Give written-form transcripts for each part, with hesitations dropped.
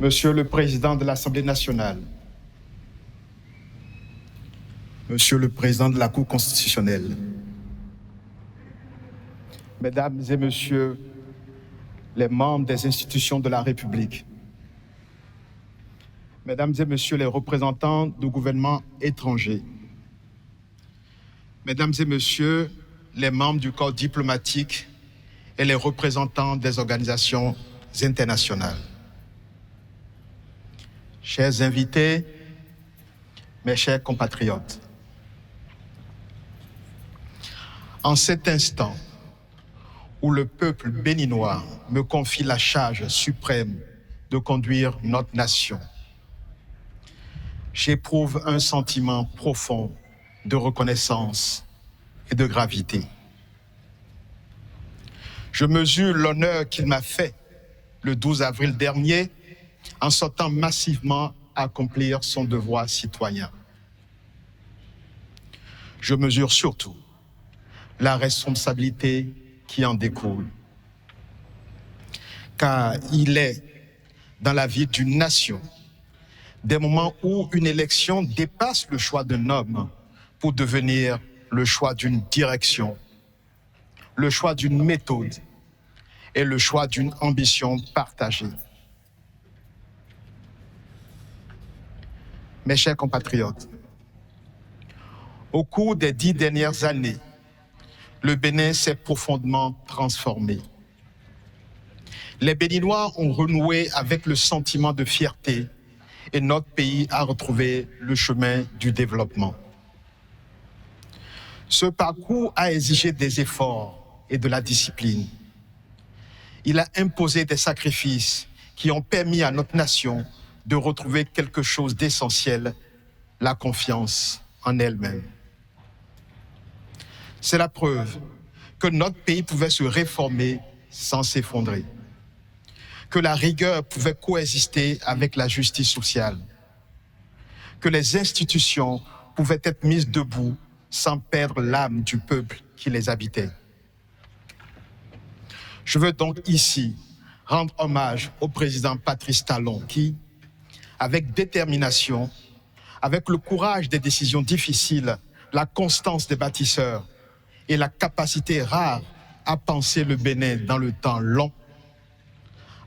Monsieur le Président de l'Assemblée nationale, Monsieur le Président de la Cour constitutionnelle, Mesdames et Messieurs les membres des institutions de la République, Mesdames et Messieurs les représentants du gouvernement étranger, Mesdames et Messieurs les membres du corps diplomatique et les représentants des organisations internationales, chers invités, mes chers compatriotes, en cet instant où le peuple béninois me confie la charge suprême de conduire notre nation, j'éprouve un sentiment profond de reconnaissance et de gravité. Je mesure l'honneur qu'il m'a fait le 12 avril dernier en sortant massivement accomplir son devoir citoyen. Je mesure surtout la responsabilité qui en découle. Car il est dans la vie d'une nation des moments où une élection dépasse le choix d'un homme pour devenir le choix d'une direction, le choix d'une méthode et le choix d'une ambition partagée. Mes chers compatriotes, au cours des 10 dernières années, le Bénin s'est profondément transformé. Les Béninois ont renoué avec le sentiment de fierté et notre pays a retrouvé le chemin du développement. Ce parcours a exigé des efforts et de la discipline. Il a imposé des sacrifices qui ont permis à notre nation de retrouver quelque chose d'essentiel, la confiance en elle-même. C'est la preuve que notre pays pouvait se réformer sans s'effondrer, que la rigueur pouvait coexister avec la justice sociale, que les institutions pouvaient être mises debout sans perdre l'âme du peuple qui les habitait. Je veux donc ici rendre hommage au président Patrice Talon qui, avec détermination, avec le courage des décisions difficiles, la constance des bâtisseurs et la capacité rare à penser le Bénin dans le temps long,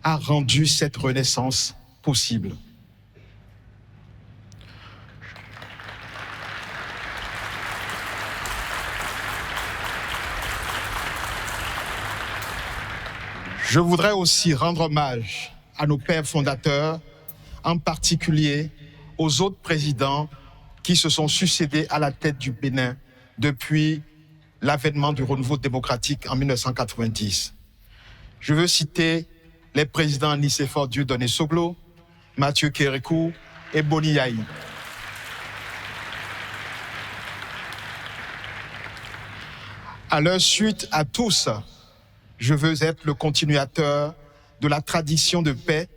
a rendu cette renaissance possible. Je voudrais aussi rendre hommage à nos pères fondateurs, en particulier aux autres présidents qui se sont succédés à la tête du Bénin depuis l'avènement du renouveau démocratique en 1990. Je veux citer les présidents Nicéphore Dieudonné Soglo, Mathieu Kérékou et Boni Yahi. À leur suite à tous, je veux être le continuateur de la tradition de paix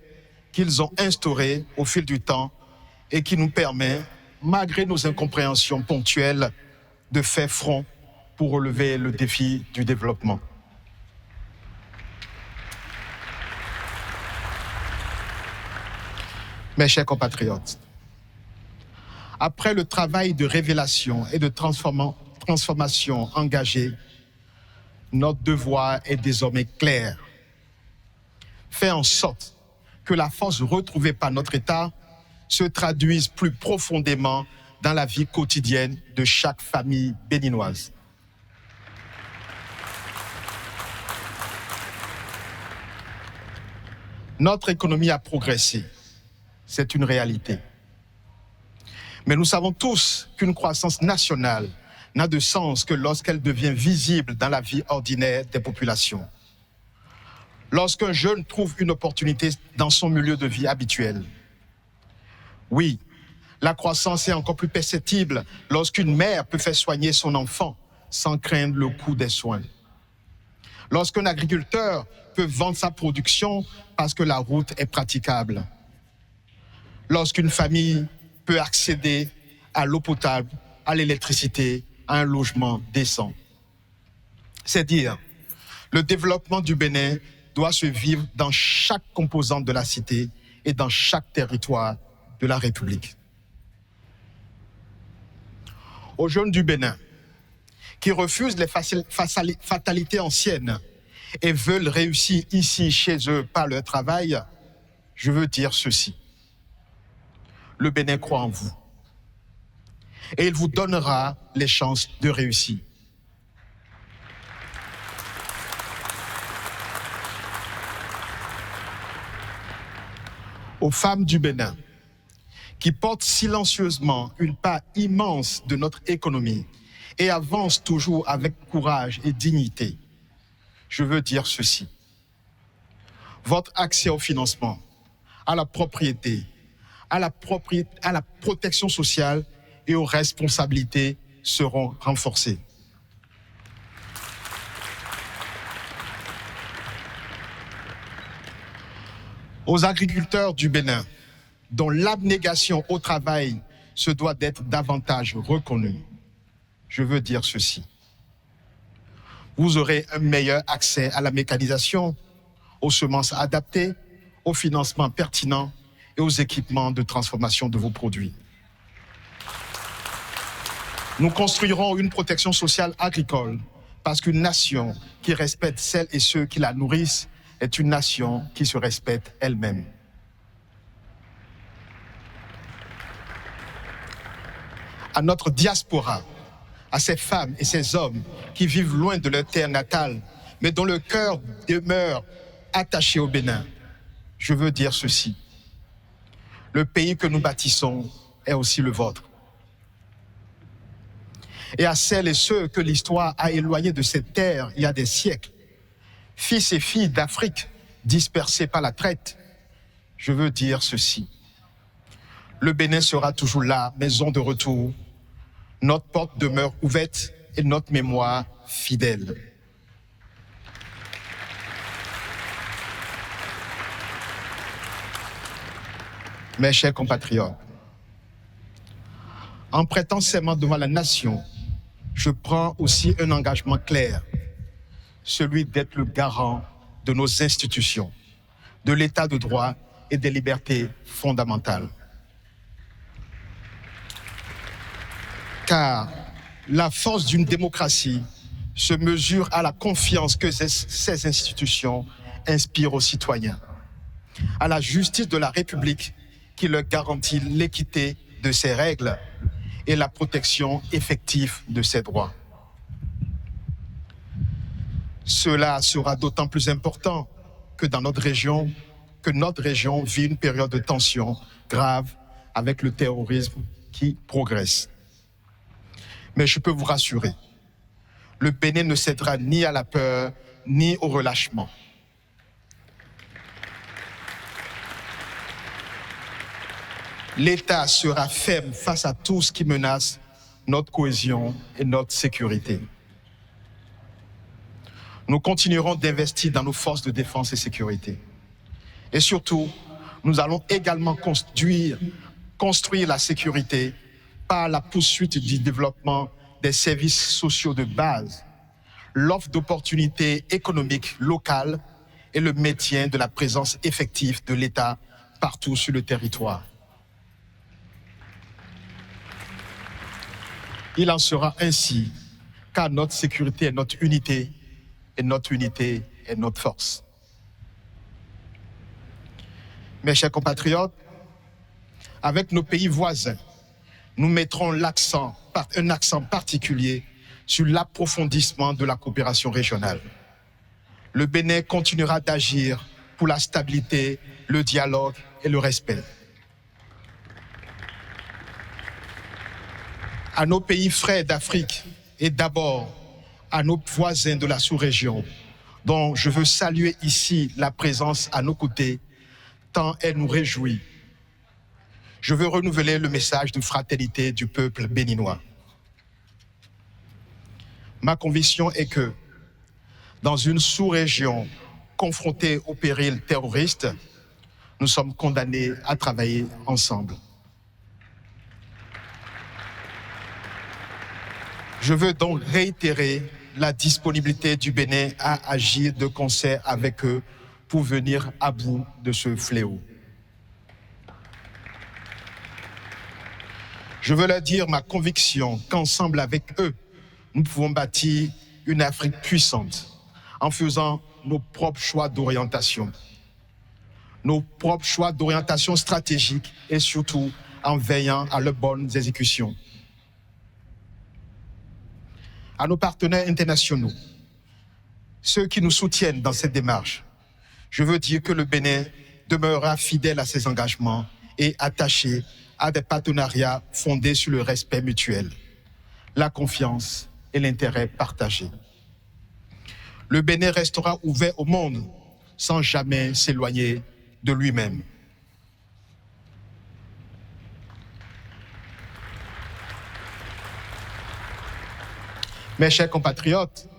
qu'ils ont instaurée au fil du temps et qui nous permet, malgré nos incompréhensions ponctuelles, de faire front pour relever le défi du développement. Mes chers compatriotes, après le travail de révélation et de transformation engagé, notre devoir est désormais clair. Faire en sorte que la force retrouvée par notre État se traduise plus profondément dans la vie quotidienne de chaque famille béninoise. Notre économie a progressé, c'est une réalité. Mais nous savons tous qu'une croissance nationale n'a de sens que lorsqu'elle devient visible dans la vie ordinaire des populations. Lorsqu'un jeune trouve une opportunité dans son milieu de vie habituel. Oui, la croissance est encore plus perceptible lorsqu'une mère peut faire soigner son enfant sans craindre le coût des soins. Lorsqu'un agriculteur peut vendre sa production parce que la route est praticable. Lorsqu'une famille peut accéder à l'eau potable, à l'électricité, à un logement décent. C'est dire, le développement du Bénin doit se vivre dans chaque composante de la cité et dans chaque territoire de la République. Aux jeunes du Bénin qui refusent les fatalités anciennes et veulent réussir ici, chez eux, par leur travail, je veux dire ceci. Le Bénin croit en vous et il vous donnera les chances de réussir. Aux femmes du Bénin qui portent silencieusement une part immense de notre économie et avancent toujours avec courage et dignité, je veux dire ceci. Votre accès au financement, à la propriété, à la protection sociale et aux responsabilités seront renforcés. Aux agriculteurs du Bénin, dont l'abnégation au travail se doit d'être davantage reconnue, je veux dire ceci. Vous aurez un meilleur accès à la mécanisation, aux semences adaptées, au financement pertinent et aux équipements de transformation de vos produits. Nous construirons une protection sociale agricole parce qu'une nation qui respecte celles et ceux qui la nourrissent est une nation qui se respecte elle-même. À notre diaspora, à ces femmes et ces hommes qui vivent loin de leur terre natale, mais dont le cœur demeure attaché au Bénin, je veux dire ceci. Le pays que nous bâtissons est aussi le vôtre. Et à celles et ceux que l'histoire a éloignés de cette terre il y a des siècles, fils et filles d'Afrique dispersés par la traite, je veux dire ceci. Le Bénin sera toujours là, maison de retour. Notre porte demeure ouverte et notre mémoire fidèle. Mes chers compatriotes, en prêtant serment devant la nation, je prends aussi un engagement clair, celui d'être le garant de nos institutions, de l'état de droit et des libertés fondamentales. Car la force d'une démocratie se mesure à la confiance que ces institutions inspirent aux citoyens, à la justice de la République qui leur garantit l'équité de ses règles et la protection effective de ses droits. Cela sera d'autant plus important que notre région vit une période de tension grave avec le terrorisme qui progresse. Mais je peux vous rassurer, le Bénin ne cédera ni à la peur, ni au relâchement. L'État sera ferme face à tout ce qui menace notre cohésion et notre sécurité. Nous continuerons d'investir dans nos forces de défense et sécurité. Et surtout, nous allons également construire la sécurité par la poursuite du développement des services sociaux de base, l'offre d'opportunités économiques locales et le maintien de la présence effective de l'État partout sur le territoire. Il en sera ainsi, car notre sécurité est notre unité, et notre unité est notre force. Mes chers compatriotes, avec nos pays voisins, nous mettrons un accent particulier sur l'approfondissement de la coopération régionale. Le Bénin continuera d'agir pour la stabilité, le dialogue et le respect. À nos pays frères d'Afrique et d'abord à nos voisins de la sous-région, dont je veux saluer ici la présence à nos côtés, tant elle nous réjouit. Je veux renouveler le message de fraternité du peuple béninois. Ma conviction est que, dans une sous-région confrontée au péril terroriste, nous sommes condamnés à travailler ensemble. Je veux donc réitérer la disponibilité du Bénin à agir de concert avec eux pour venir à bout de ce fléau. Je veux leur dire ma conviction qu'ensemble avec eux, nous pouvons bâtir une Afrique puissante en faisant nos propres choix d'orientation. Nos propres choix d'orientation stratégique et surtout en veillant à leurs bonnes exécutions. À nos partenaires internationaux, ceux qui nous soutiennent dans cette démarche, je veux dire que le Bénin demeurera fidèle à ses engagements et attaché à des partenariats fondés sur le respect mutuel, la confiance et l'intérêt partagé. Le Bénin restera ouvert au monde sans jamais s'éloigner de lui-même. Mes chers compatriotes,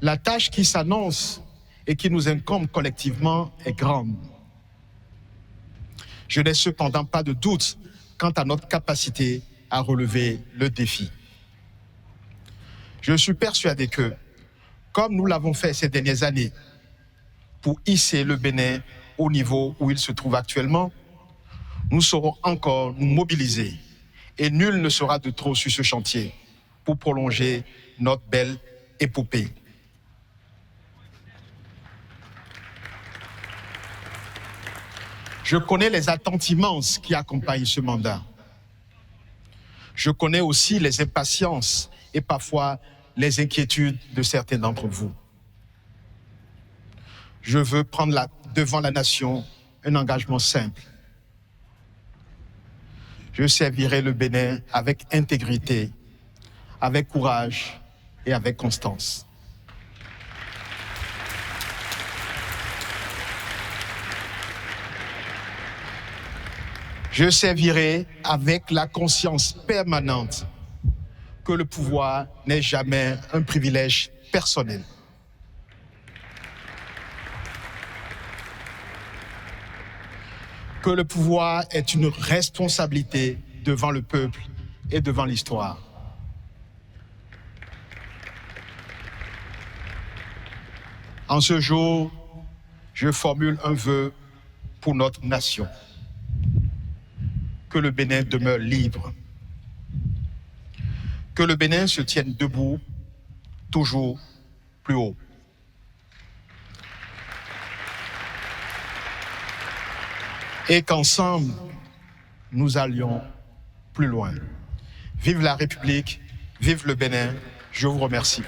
la tâche qui s'annonce et qui nous incombe collectivement est grande. Je n'ai cependant pas de doute quant à notre capacité à relever le défi. Je suis persuadé que, comme nous l'avons fait ces dernières années, pour hisser le Bénin au niveau où il se trouve actuellement, nous saurons encore nous mobiliser et nul ne sera de trop sur ce chantier pour prolonger notre belle épopée. Je connais les attentes immenses qui accompagnent ce mandat. Je connais aussi les impatiences et parfois les inquiétudes de certains d'entre vous. Je veux prendre devant la nation un engagement simple. Je servirai le Bénin avec intégrité, avec courage et avec constance. Je servirai avec la conscience permanente que le pouvoir n'est jamais un privilège personnel. Que le pouvoir est une responsabilité devant le peuple et devant l'histoire. En ce jour, je formule un vœu pour notre nation. Que le Bénin demeure libre. Que le Bénin se tienne debout, toujours plus haut. Et qu'ensemble, nous allions plus loin. Vive la République, vive le Bénin. Je vous remercie.